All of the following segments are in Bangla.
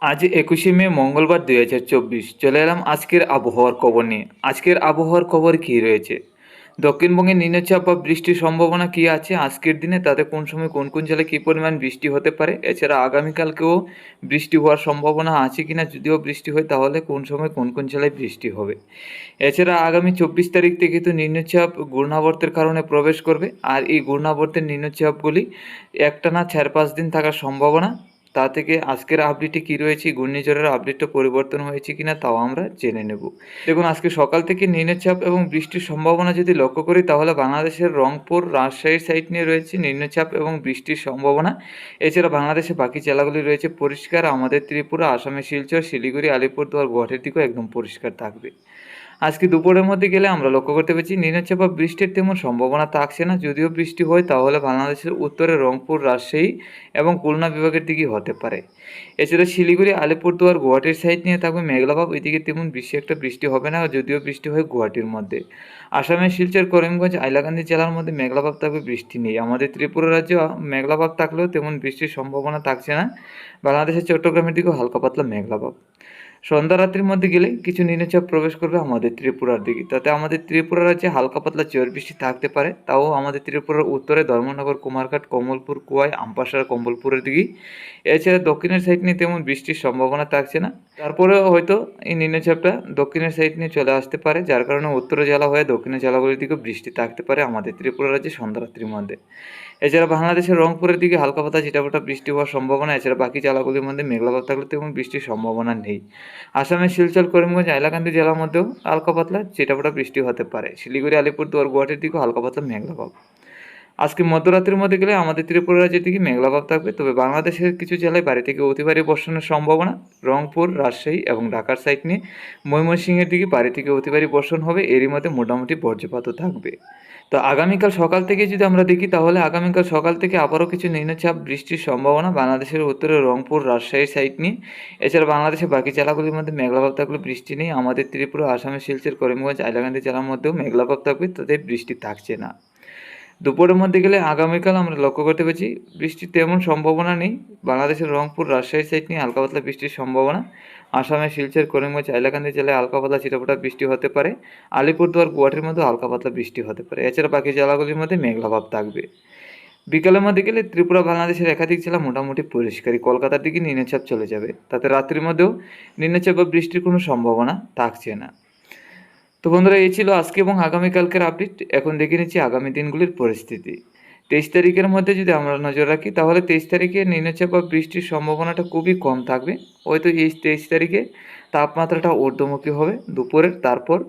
আজ 21শে মে মঙ্গলবার 2024। চলে এলাম আজকের আবহাওয়ার খবর নিয়ে। আজকের আবহাওয়ার খবর কী রয়েছে, দক্ষিণবঙ্গে নিম্নচাপ বা বৃষ্টির সম্ভাবনা কী আছে আজকের দিনে, তাতে কোন সময় কোন কোন জেলায় কী পরিমাণ বৃষ্টি হতে পারে, এছাড়া আগামীকালকেও বৃষ্টি হওয়ার সম্ভাবনা আছে কি না, যদিও বৃষ্টি হয় তাহলে কোন সময় কোন কোন জেলায় বৃষ্টি হবে। এছাড়া আগামী 24 তারিখ থেকে তো নিম্নচাপ ঘূর্ণাবর্তের কারণে প্রবেশ করবে, আর এই ঘূর্ণাবর্তের নিম্নচাপগুলি একটানা 4-5 দিন থাকার সম্ভাবনা। তা থেকে আজকের আপডেটে কী রয়েছে, ঘূর্ণিঝড়ের আপডেটটা পরিবর্তন হয়েছে কিনা তাও আমরা জেনে নেব। দেখুন, আজকে সকাল থেকে নিম্নচাপ এবং বৃষ্টির সম্ভাবনা যদি লক্ষ্য করি, তাহলে বাংলাদেশের রংপুর রাজশাহীর সাইড নিয়ে রয়েছে নিম্নচাপ এবং বৃষ্টির সম্ভাবনা। এছাড়া বাংলাদেশের বাকি জেলাগুলি রয়েছে পরিষ্কার, আমাদের ত্রিপুরা, আসামের শিলচর, শিলিগুড়ি, আলিপুরদুয়ার, গুয়াহাটির দিকেও একদম পরিষ্কার থাকবে। আজকে দুপুরের মধ্যে গেলে আমরা লক্ষ্য করতে পারছি নিম্নচাপ বা বৃষ্টির তেমন সম্ভাবনা থাকছে না, যদিও বৃষ্টি হয় তাহলে বাংলাদেশের উত্তরে রংপুর, রাজশাহী এবং খুলনা বিভাগের দিকে হতে পারে। এছাড়া শিলিগুড়ি, আলিপুরদুয়ার, গুয়াহাটির সাইড নিয়ে থাকবে মেঘলাভাব, ওইদিকে তেমন বেশি একটা বৃষ্টি হবে না, যদিও বৃষ্টি হয় গুয়াহাটির মধ্যে। আসামের শিলচর, করিমগঞ্জ, হাইলাকান্দি জেলার মধ্যে মেঘলাভাব থাকবে, বৃষ্টি নেই। আমাদের ত্রিপুরা রাজ্যে মেঘলাভাব থাকলেও তেমন বৃষ্টির সম্ভাবনা থাকছে না। বাংলাদেশের চট্টগ্রামের দিকেও হালকা পাতলা মেঘলাভাব। সন্ধ্যা রাত্রির মধ্যে গেলে কিছু নিম্নচাপ প্রবেশ করবে আমাদের ত্রিপুরার দিকে, তাতে আমাদের ত্রিপুরা রাজ্যে হালকা পাতলা ঝড় বৃষ্টি থাকতে পারে, তাও আমাদের ত্রিপুরার উত্তরে ধর্মনগর, কুমারঘাট, কমলপুর, কুয়াই, আমপাশার, কম্বলপুরের দিকে। এছাড়া দক্ষিণের সাইড নিয়ে তেমন বৃষ্টির সম্ভাবনা থাকছে না, তারপরেও হয়তো এই নিম্নচাপটা দক্ষিণের সাইড নিয়ে চলে আসতে পারে, যার কারণে উত্তর জেলা হয়ে দক্ষিণের জেলাগুলির দিকেও বৃষ্টি থাকতে পারে আমাদের ত্রিপুরা রাজ্যে সন্ধ্যা রাত্রির মধ্যে। এছাড়া বাংলাদেশের রংপুরের দিকে হালকা পাতলা ছিটাফোঁটা বৃষ্টি হওয়ার সম্ভাবনা। এছাড়া বাকি জেলাগুলির মধ্যে মেঘলাভাব থাকলে তেমন বৃষ্টির সম্ভাবনা নেই। আসামের শিলচর, করিমগঞ্জ, হাইলাকান্দি জেলার মধ্যেও হালকা পাতলা ছিটাফোঁটা বৃষ্টি হতে পারে। শিলিগুড়ি, আলিপুরদুয়ার, গুয়াহাটির দিকেও হালকা পাতলা মেঘলাভাব। আজকে মধ্যরাত্রির মধ্যে গেলে আমাদের ত্রিপুরা রাজ্যের দিকে মেঘলাভাব থাকবে, তবে বাংলাদেশের কিছু জেলায় ভারী থেকে অতি ভারী বর্ষণের সম্ভাবনা। রংপুর, রাজশাহী এবং ঢাকার সাইড নিয়ে ময়মনসিংহের দিকে ভারী থেকে অতি ভারী বর্ষণ হবে, এরই মধ্যে মোটামুটি বজ্রপাতও থাকবে। তো আগামীকাল সকাল থেকে যদি আমরা দেখি, তাহলে আগামীকাল সকাল থেকে আবারও কিছু নিম্নচাপ বৃষ্টির সম্ভাবনা বাংলাদেশের উত্তরে রংপুর, রাজশাহী সাইড নিয়ে। এছাড়া বাংলাদেশের বাকি জেলাগুলির মধ্যে মেঘলাভাব থাকলে বৃষ্টি নেই। আমাদের ত্রিপুরা, আসামের শিলচর, করিমগঞ্জ, হাইলাকান্দি জেলার মধ্যেও মেঘলাভাব থাকবে, তাদের বৃষ্টি থাকছে না। দুপুরের মধ্যে গেলে আগামীকাল আমরা লক্ষ্য করতে পারছি বৃষ্টির তেমন সম্ভাবনা নেই। বাংলাদেশের রংপুর, রাজশাহী সাইড নিয়ে হালকা পাতলা বৃষ্টির সম্ভাবনা। আসামের শিলচর, করিমগঞ্জ, হাইলাকান্দি জেলায় হালকা পাতলা ছিটাফোঁটা বৃষ্টি হতে পারে। আলিপুরদুয়ার, গুয়াহাটির মধ্যে হালকা পাতলা বৃষ্টি হতে পারে। এছাড়া বাকি জেলাগুলির মধ্যে মেঘলাভাব থাকবে। বিকালের মধ্যে গেলে ত্রিপুরা, বাংলাদেশের একাধিক জেলা মোটামুটি পরিষ্কারই। কলকাতার দিকে নিম্নচাপ চলে যাবে, তাতে রাত্রির মধ্যেও নিম্নচাপ বা বৃষ্টির কোনো সম্ভাবনা থাকছে না। তো বন্ধুরা, এই ছিল আজকে এবং আগামীকালকের আপডেট। এখন দেখে নিচ্ছি আগামী দিনগুলির পরিস্থিতি। 23 তারিখের মধ্যে যদি আমরা নজর রাখি, তাহলে 23 তারিখে নিম্নচাপ বা বৃষ্টির সম্ভাবনাটা খুবই কম থাকবে। হয়তো এই 23 তারিখে তাপমাত্রাটা ঊর্ধ্বমুখী হবে দুপুরের। তারপর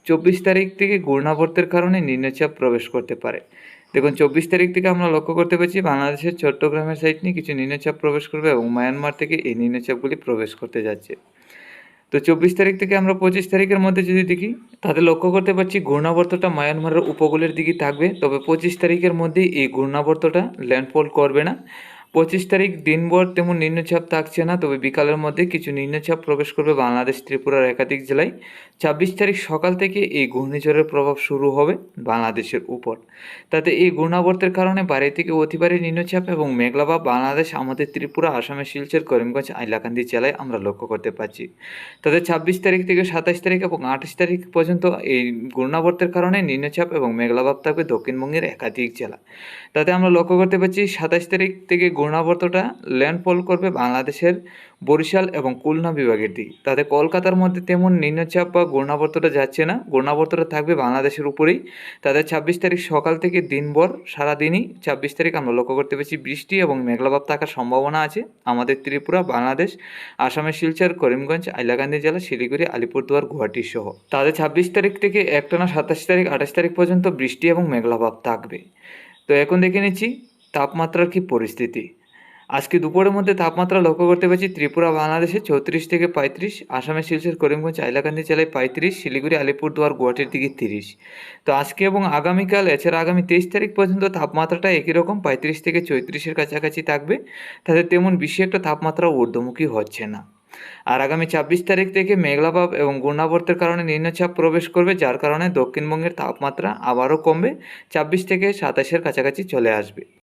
24 তারিখ থেকে ঘূর্ণাবর্তের কারণে নিম্নচাপ প্রবেশ করতে পারে। দেখুন, 24 তারিখ থেকে আমরা লক্ষ্য করতে পারছি বাংলাদেশের চট্টগ্রামের সাইড নিয়ে কিছু নিম্নচাপ প্রবেশ করবে এবং মায়ানমার থেকে এই নিম্নচাপগুলি প্রবেশ করতে যাচ্ছে। তো 24 তারিখ থেকে আমরা 25 তারিখের মধ্যে যদি দেখি, তাতে লক্ষ্য করতে পারছি ঘূর্ণাবর্তটা মায়ানমারের উপকূলের দিকে থাকবে, তবে 25 তারিখের মধ্যেই এই ঘূর্ণাবর্তটা ল্যান্ডফল করবে না। 25 তারিখ দিনভর তেমন নিম্নচাপ থাকছে না, তবে বিকালের মধ্যে কিছু নিম্নচাপ প্রবেশ করবে বাংলাদেশ, ত্রিপুরার একাধিক জেলায়। 26 তারিখ সকাল থেকে এই ঘূর্ণিঝড়ের প্রভাব শুরু হবে বাংলাদেশের উপর, তাতে এই ঘূর্ণাবর্তের কারণে ভারী থেকে অতি ভারী নিম্নচাপ এবং মেঘলাভাব বাংলাদেশ, আমাদের ত্রিপুরা, আসামের শিলচর, করিমগঞ্জ, হাইলাকান্দি জেলায় আমরা লক্ষ্য করতে পারছি। তাতে 26 তারিখ থেকে 27 তারিখ এবং 28 তারিখ পর্যন্ত এই ঘূর্ণাবর্তের কারণে নিম্নচাপ এবং মেঘলাভাব থাকবে দক্ষিণবঙ্গের একাধিক জেলা। তাতে আমরা লক্ষ্য করতে পারছি 27 তারিখ থেকে ঘূর্ণাবর্তটা ল্যান্ডফল করবে বাংলাদেশের বরিশাল এবং খুলনা বিভাগের দিকে। তাতে কলকাতার মধ্যে তেমন নিম্নচাপ বা ঘূর্ণাবর্তটা যাচ্ছে না, ঘূর্ণাবর্তটা থাকবে বাংলাদেশের উপরেই। তাদের 26 তারিখ সকাল থেকে দিনভর সারাদিনই 26 তারিখ আমরা লক্ষ্য করতে পারছি বৃষ্টি এবং মেঘলাভাব থাকার সম্ভাবনা আছে আমাদের ত্রিপুরা, বাংলাদেশ, আসামের শিলচর, করিমগঞ্জ, হাইলাকান্দি জেলা, শিলিগুড়ি, আলিপুরদুয়ার, গুয়াহাটি সহ। তাদের 26 তারিখ থেকে একটানা 27 তারিখ, 28 তারিখ পর্যন্ত বৃষ্টি এবং মেঘলাভাব থাকবে। তো এখন দেখে নিচ্ছি তাপমাত্রার কি পরিস্থিতি। আজকে দুপুরের মধ্যে তাপমাত্রা লক্ষ্য করতে পারছি ত্রিপুরা, বাংলাদেশে 34 থেকে 35, আসামের শিলচর, করিমগঞ্জ, হাইলাকান্দি জেলায় 35, শিলিগুড়ি, আলিপুরদুয়ার, গুয়াহাটির দিকে 30। তো আজকে এবং আগামীকাল, এছাড়া আগামী 23 তারিখ পর্যন্ত তাপমাত্রাটা একই রকম 35 থেকে 34-এর কাছাকাছি থাকবে, তাদের তেমন বেশি একটা তাপমাত্রা ঊর্ধ্বমুখী হচ্ছে না। আর আগামী 26 তারিখ থেকে মেঘলাভাব এবং ঘূর্ণাবর্তের কারণে নিম্নচাপ প্রবেশ করবে, যার কারণে দক্ষিণবঙ্গের তাপমাত্রা আবারও কমবে, 26 থেকে 27-এর কাছাকাছি চলে আসবে।